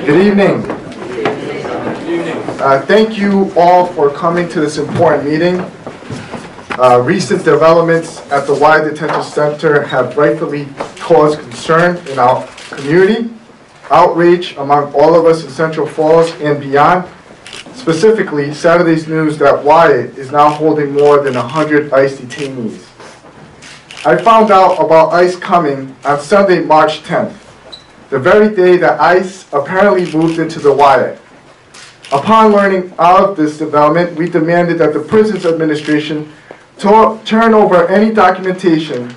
Good evening. Thank you all for coming to this important meeting. Recent developments at the Wyatt Detention Center have rightfully caused concern in our community, outrage among all of us in Central Falls and beyond. Specifically, Saturday's news that Wyatt is now holding more than 100 ICE detainees. I found out about ICE coming on Sunday, March 10th, the very day that ICE apparently moved into the Wyatt. Upon learning of this development, we demanded that the Prisons Administration turn over any documentation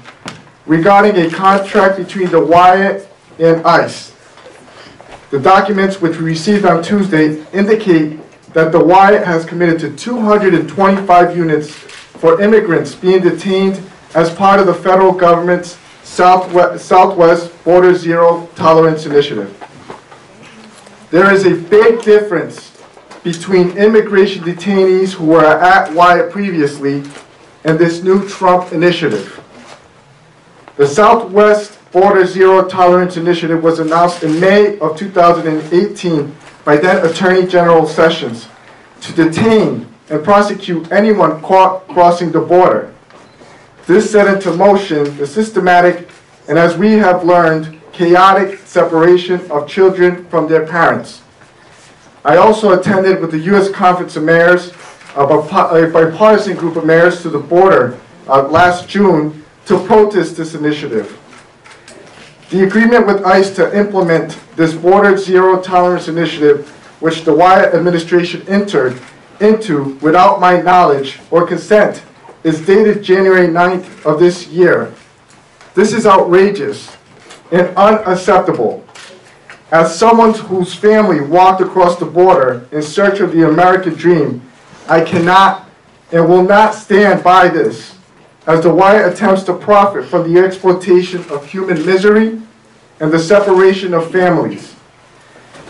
regarding a contract between the Wyatt and ICE. The documents which we received on Tuesday indicate that the Wyatt has committed to 225 units for immigrants being detained as part of the federal government's Southwest Border Zero Tolerance Initiative. There is a big difference between immigration detainees who were at Wyatt previously and this new Trump initiative. The Southwest Border Zero Tolerance Initiative was announced in May of 2018 by then Attorney General Sessions to detain and prosecute anyone caught crossing the border. This set into motion the systematic and, as we have learned, chaotic separation of children from their parents. I also attended with the U.S. Conference of Mayors, a bipartisan group of mayors, to the border last June to protest this initiative. The agreement with ICE to implement this Border Zero Tolerance Initiative, which the Wyatt administration entered into without my knowledge or consent, is dated January 9th of this year. This is outrageous and unacceptable. As someone whose family walked across the border in search of the American dream, I cannot and will not stand by this, as the Wyatt attempts to profit from the exploitation of human misery and the separation of families.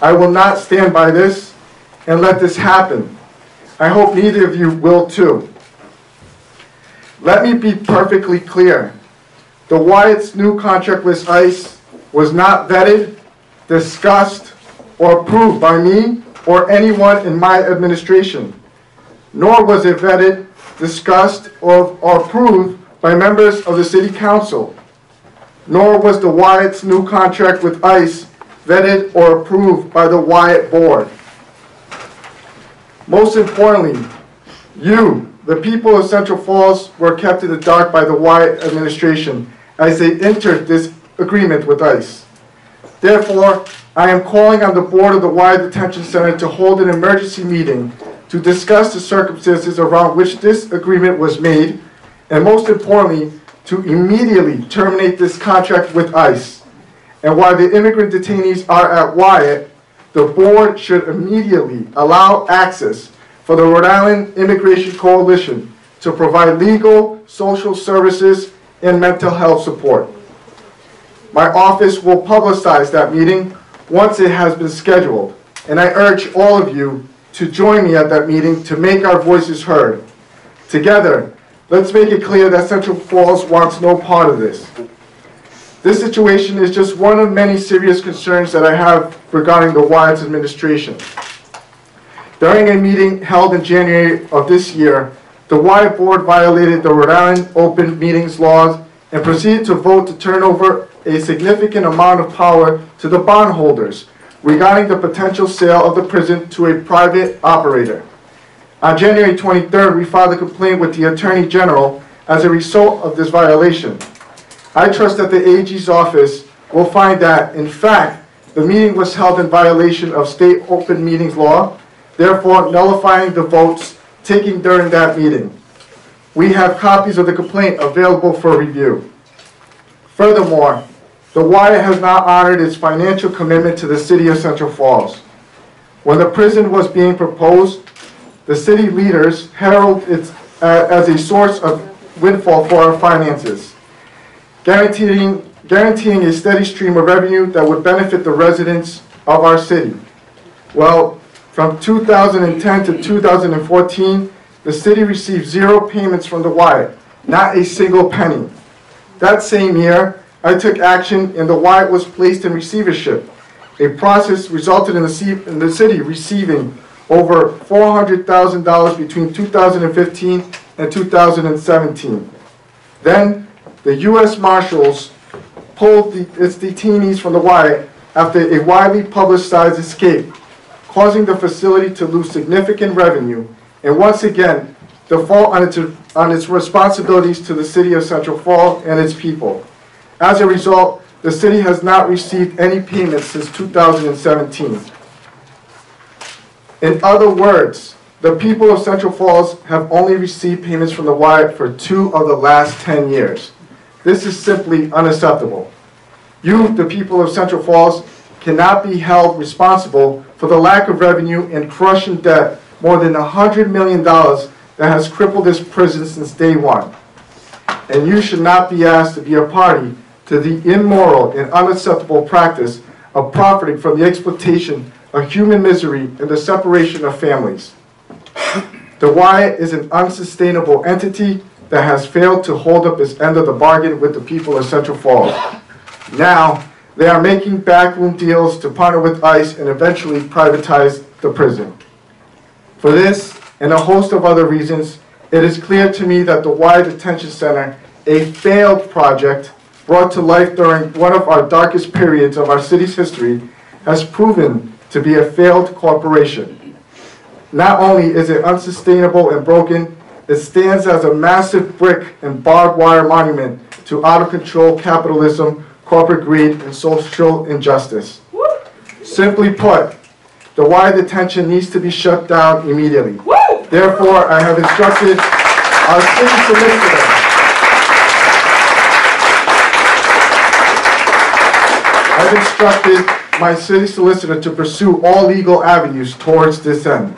I will not stand by this and let this happen. I hope neither of you will too. Let me be perfectly clear. The Wyatt's new contract with ICE was not vetted, discussed, or approved by me or anyone in my administration, nor was it vetted, discussed, or approved by members of the City Council, nor was the Wyatt's new contract with ICE vetted or approved by the Wyatt Board. Most importantly, you, the people of Central Falls, were kept in the dark by the Wyatt administration as they entered this agreement with ICE. Therefore, I am calling on the board of the Wyatt Detention Center to hold an emergency meeting to discuss the circumstances around which this agreement was made, and most importantly, to immediately terminate this contract with ICE. And while the immigrant detainees are at Wyatt, the board should immediately allow access for the Rhode Island Immigration Coalition to provide legal, social services, and mental health support. My office will publicize that meeting once it has been scheduled, and I urge all of you to join me at that meeting to make our voices heard. Together, let's make it clear that Central Falls wants no part of this. This situation is just one of many serious concerns that I have regarding the Wyatt administration. During a meeting held in January of this year, the Wyatt Board violated the Rhode Island Open Meetings laws and proceeded to vote to turn over a significant amount of power to the bondholders regarding the potential sale of the prison to a private operator. On January 23rd, we filed a complaint with the Attorney General as a result of this violation. I trust that the AG's office will find that, in fact, the meeting was held in violation of state open meetings law, therefore nullifying the votes taken during that meeting. We have copies of the complaint available for review. Furthermore, the Wyatt has not honored its financial commitment to the City of Central Falls. When the prison was being proposed, the city leaders heralded it as a source of windfall for our finances, guaranteeing a steady stream of revenue that would benefit the residents of our city. Well, from 2010 to 2014, the city received 0 payments from the Wyatt, not a single penny. That same year, I took action and the Wyatt was placed in receivership, A process resulted in the city receiving over $400,000 between 2015 and 2017. Then, the U.S. Marshals pulled its detainees from the Wyatt after a widely publicized escape, causing the facility to lose significant revenue and once again default on its responsibilities to the city of Central Falls and its people. As a result, the city has not received any payments since 2017. In other words, the people of Central Falls have only received payments from the Wyatt for 2 of the last 10 years. This is simply unacceptable. You, the people of Central Falls, cannot be held responsible for the lack of revenue and crushing debt more than $100 million that has crippled this prison since day one. And you should not be asked to be a party to the immoral and unacceptable practice of profiting from the exploitation of human misery and the separation of families. The Wyatt is an unsustainable entity that has failed to hold up its end of the bargain with the people of Central Falls. Now, they are making backroom deals to partner with ICE and eventually privatize the prison. For this and a host of other reasons, it is clear to me that the Wyatt Detention Center, a failed project brought to life during one of our darkest periods of our city's history, has proven to be a failed corporation. Not only is it unsustainable and broken, it stands as a massive brick and barbed wire monument to out-of-control capitalism, corporate greed, and social injustice. Simply put, the Wyatt Detention needs to be shut down immediately. Therefore, I have instructed our city solicitor my city solicitor to pursue all legal avenues towards this end.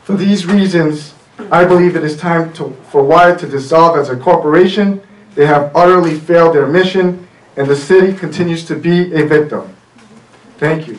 For these reasons, I believe it is time for Wyatt to dissolve as a corporation. They have utterly failed their mission, and the city continues to be a victim. Thank you.